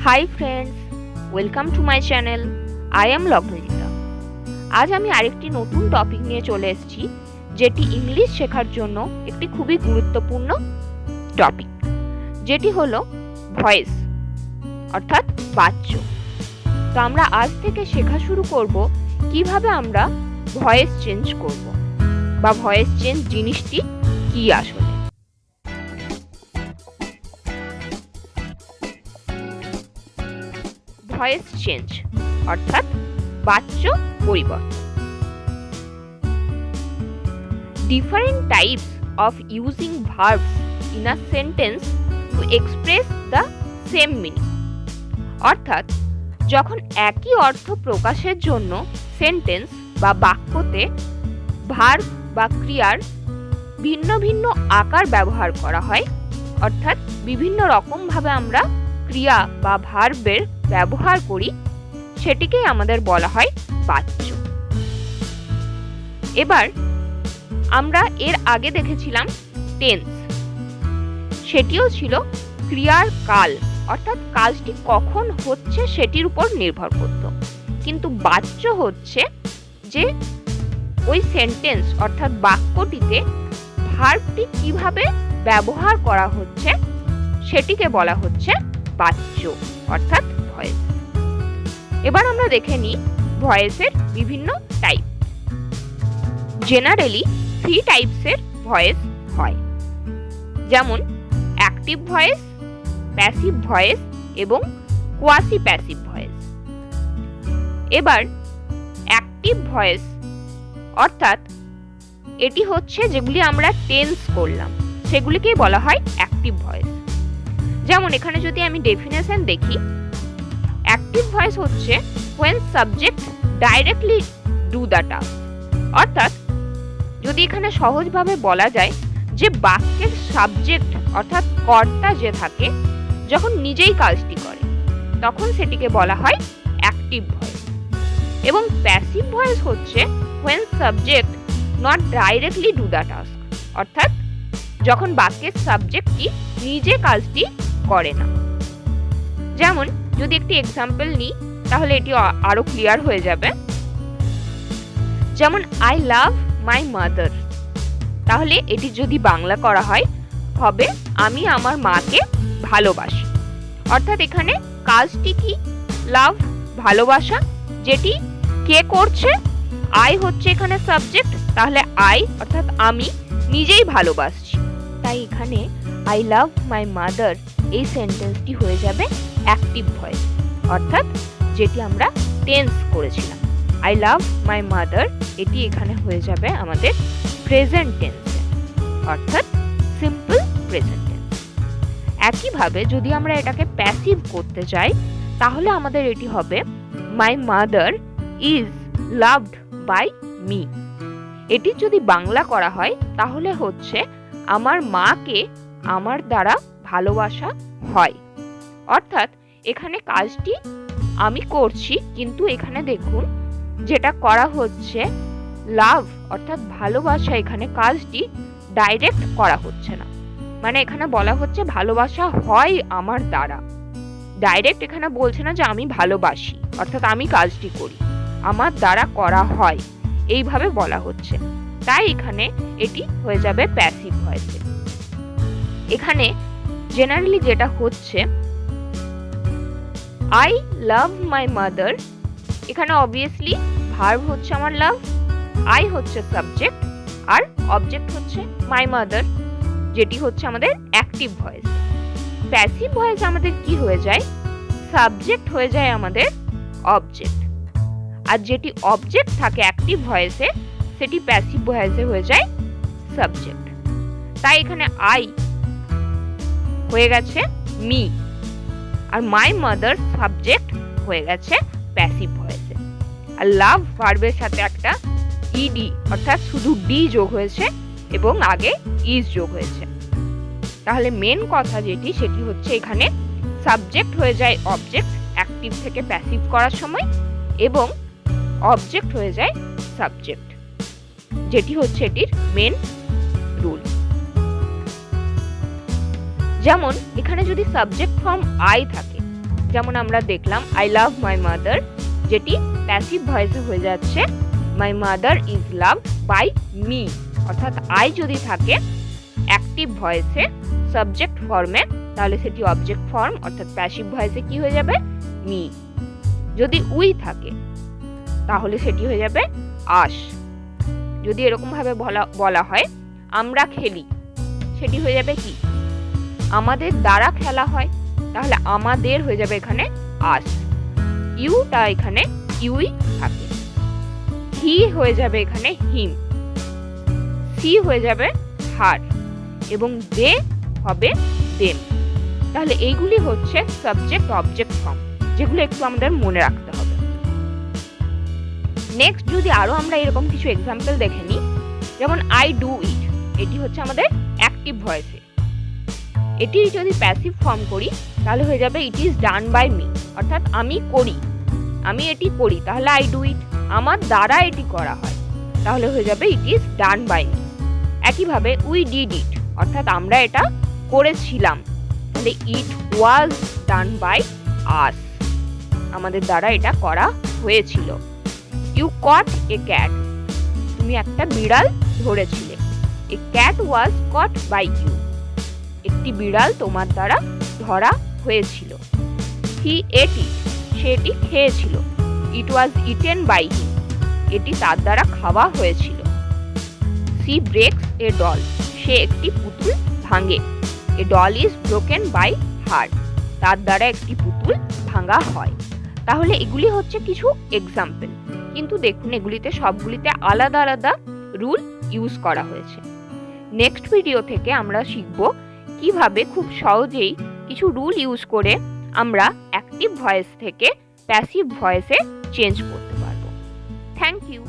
Hi friends, welcome to my channel. I am Lagnajita. আজ আমি আরেকটি নতুন টপিক নিয়ে চলে এসেছি, যেটি ইংলিশ শেখার জন্য একটি খুবই গুরুত্বপূর্ণ টপিক, যেটি হলো ভয়েস অর্থাৎ বাচ্য। তো আমরা আজ থেকে শেখা শুরু করব কিভাবে আমরা ভয়েস চেঞ্জ করব বা ভয়েস চেঞ্জ জিনিসটি কি আসলে। ভয়েস চেঞ্জ অর্থাৎ বাচ্য পরিবর্তন। Different types of using verbs in a sentence to express the same meaning. অর্থাৎ যখন একই অর্থ প্রকাশের জন্য সেন্টেন্স বা বাক্যতে ভার্ব বা ক্রিয়ার ভিন্ন ভিন্ন আকার ব্যবহার করা হয়, অর্থাৎ বিভিন্ন রকমভাবে আমরা ক্রিয়া বা ভার্বের ব্যবহার করি, সেটিকেই আমাদের বলা হয় বাচ্য। এবার আমরা এর আগে দেখেছিলাম টেন্স, সেটিও ছিল ক্রিয়ার কাল, অর্থাৎ কাজটি কখন হচ্ছে সেটির উপর নির্ভর করত। কিন্তু বাচ্য হচ্ছে যে ওই সেন্টেন্স অর্থাৎ বাক্যটিতে ভার্বটি কিভাবে ব্যবহার করা হচ্ছে সেটিকে বলা হচ্ছে বাচ্য অর্থাৎ ভয়েস। এবার আমরা দেখে নিই ভয়েসের বিভিন্ন টাইপ। জেনারেলি 3 টাইপসের ভয়েস হয়, যেমন অ্যাক্টিভ ভয়েস, প্যাসিভ ভয়েস এবং কোয়াসি প্যাসিভ ভয়েস। এবার অ্যাক্টিভ ভয়েস অর্থাৎ এটি হচ্ছে যেগুলি আমরা টেন্স করলাম সেগুলিকেই বলা হয় অ্যাক্টিভ ভয়েস। যেমন এখানে যদি আমি ডেফিনেশন দেখি, অ্যাক্টিভ ভয়েস হচ্ছে when subject directly do the task, অর্থাৎ যদি এখানে সহজভাবে বলা যায় যে বাক্যের সাবজেক্ট অর্থাৎ কর্তা যে থাকে যখন নিজেই কাজটি করে তখন সেটিকে বলা হয় অ্যাক্টিভ ভয়েস। এবং প্যাসিভ ভয়েস হচ্ছে when subject not directly do the task, অর্থাৎ যখন বাক্যের সাবজেক্টটি নিজে কাজটি করে না। যেমন যদি একটি এক্সাম্পল নিই তাহলে এটি আরো ক্লিয়ার হয়ে যাবে। যেমন আই লাভ মাই মাদার, তাহলে এটি যদি বাংলা করা হয় হবে আমি আমার মাকে ভালোবাসি। অর্থাৎ এখানে কাজটি কি? লাভ, ভালোবাসা, যেটি কে করছে? আই হচ্ছে এখানে সাবজেক্ট, তাহলে আই অর্থাৎ আমি নিজেই ভালোবাসছি। তাই এখানে আই লাভ মাই মাদার এই সেন্টেন্সটি হয়ে যাবে অ্যাক্টিভ ভয়েস, অর্থাৎ যেটি আমরা টেন্স করেছিলাম আই লাভ মাই মাদার, এটি এখানে হয়ে যাবে আমাদের প্রেজেন্ট টেন্সে, অর্থাৎ সিম্পল প্রেজেন্ট টেন্স। একইভাবে যদি আমরা এটাকে প্যাসিভ করতে চাই তাহলে আমাদের এটি হবে my mother is loved by me. এটি যদি বাংলা করা হয় তাহলে হচ্ছে আমার মাকে আমার দ্বারা ভালোবাসা হয়। অর্থাৎ এখানে কাজটি আমি করছি, কিন্তু এখানে দেখুন যেটা করা হচ্ছে লাভ অর্থাৎ ভালোবাসা, এখানে কাজটি ডাইরেক্ট করা হচ্ছে না, মানে এখানে বলা হচ্ছে ভালোবাসা হয় আমার দ্বারা। ডাইরেক্ট এখানে বলছে না যে আমি ভালোবাসি অর্থাৎ আমি কাজটি করি, আমার দ্বারা করা হয়, এইভাবে বলা হচ্ছে। তাই এখানে এটি হয়ে যাবে প্যাসিভ ভয়েসে। এখানে জেনারেলি যেটা হচ্ছে আই লাভ মাই মাদার, এখানে অবভিয়াসলি ভার্ব হচ্ছে আমার লাভ, আই হচ্ছে সাবজেক্ট আর অবজেক্ট হচ্ছে মাই মাদার, যেটি হচ্ছে আমাদের অ্যাক্টিভ ভয়েস। প্যাসিভ ভয়েস আমাদের কি হয়ে যায়? সাবজেক্ট হয়ে যায় আমাদের অবজেক্ট, আর যেটি অবজেক্ট থাকে অ্যাক্টিভ ভয়েসে সেটি প্যাসিভ ভয়েসে হয়ে যায় সাবজেক্ট। তাই এখানে আই হয়ে গেছে মি, আর মাই মাদার সাবজেক্ট হয়ে গেছে প্যাসিভ ভয়েসে। আর লাভ ভার্বের সাথে একটা ইডি অর্থাৎ শুধু ডি যোগ হয়েছে এবং আগে ইজ যোগ হয়েছে। তাহলে মেন কথা যেটি সেটি হচ্ছে এখানে সাবজেক্ট হয়ে যায় অবজেক্ট অ্যাক্টিভ থেকে প্যাসিভ করার সময়, এবং অবজেক্ট হয়ে যায় সাবজেক্ট, যেটি হচ্ছে এটির মেন রুল। যেমন এখানে যদি সাবজেক্ট ফর্ম আই থাকে যেমন আমরা দেখলাম আই লাভ মাই মাদার, যেটি প্যাসিভ ভয়েসে হয়ে যাচ্ছে my mother is loved by me. অর্থাৎ আই যদি থাকে অ্যাক্টিভ ভয়েসে সাবজেক্ট ফর্মে, তাহলে সেটি অবজেক্ট ফর্ম অর্থাৎ প্যাসিভ ভয়েসে কি হয়ে যাবে, মি। যদি উই থাকে তাহলে সেটি হয়ে যাবে আস। যদি এরকম ভাবে বলা হয় আমরা খেলি, সেটি হয়ে যাবে কি, আমাদের দ্বারা খেলা হয়, তাহলে আমাদের হয়ে যাবে এখানে আস। ইউটা এখানে ইউই থাকে। হি হয়ে যাবে এখানে হিম, সি হয়ে যাবে হার, এবং দে হবে দেম। তাহলে এইগুলি হচ্ছে সাবজেক্ট অবজেক্ট ফর্ম, যেগুলো একটু আমাদের মনে রাখতে হবে। নেক্সট যদি আরো আমরা এরকম কিছু এক্সাম্পল দেখে নিই, যেমন আই ডু ইট, এটি হচ্ছে আমাদের অ্যাক্টিভ ভয়েসে। এটি যদি প্যাসিভ ফর্ম করি তাহলে হয়ে যাবে it is done by me, অর্থাৎ আমি করি, আমি এটি করি, তাহলে আই ডু ইট। আমার দ্বারা এটি করা হয়, তাহলে হয়ে যাবে it is done by me. একইভাবে উই ডিড ইট, অর্থাৎ আমরা এটা করেছিলাম, তাহলে ইট ওয়াজ ডান বাই আস, আমাদের দ্বারা এটা করা হয়েছিল। ইউ কট এ ক্যাট, তুমি একটা বিড়াল ধরেছিলে। A cat was caught by you, একটি বিড়াল তোমার দ্বারা ধরা হয়েছিল। হি এট ইট, সে এটি খেয়েছিল। ইট ওয়াজ ইটেন বাই হিম, এটি তার দ্বারা খাওয়া হয়েছিল। সি ব্রেকস এ ডল, সে একটি পুতুল ভাঙে। A doll is broken by her, তার দ্বারা একটি পুতুল ভাঙা হয়। তাহলে এগুলি হচ্ছে কিছু এক্সাম্পল, কিন্তু দেখুন এগুলিতে সবগুলিতে আলাদা আলাদা রুল ইউজ করা হয়েছে। নেক্সট ভিডিও থেকে আমরা শিখব কিভাবে খুব সহজেই কিছু রুল ইউজ করে আমরা অ্যাক্টিভ ভয়েস থেকে প্যাসিভ ভয়েসে চেঞ্জ করতে পারবো। Thank you.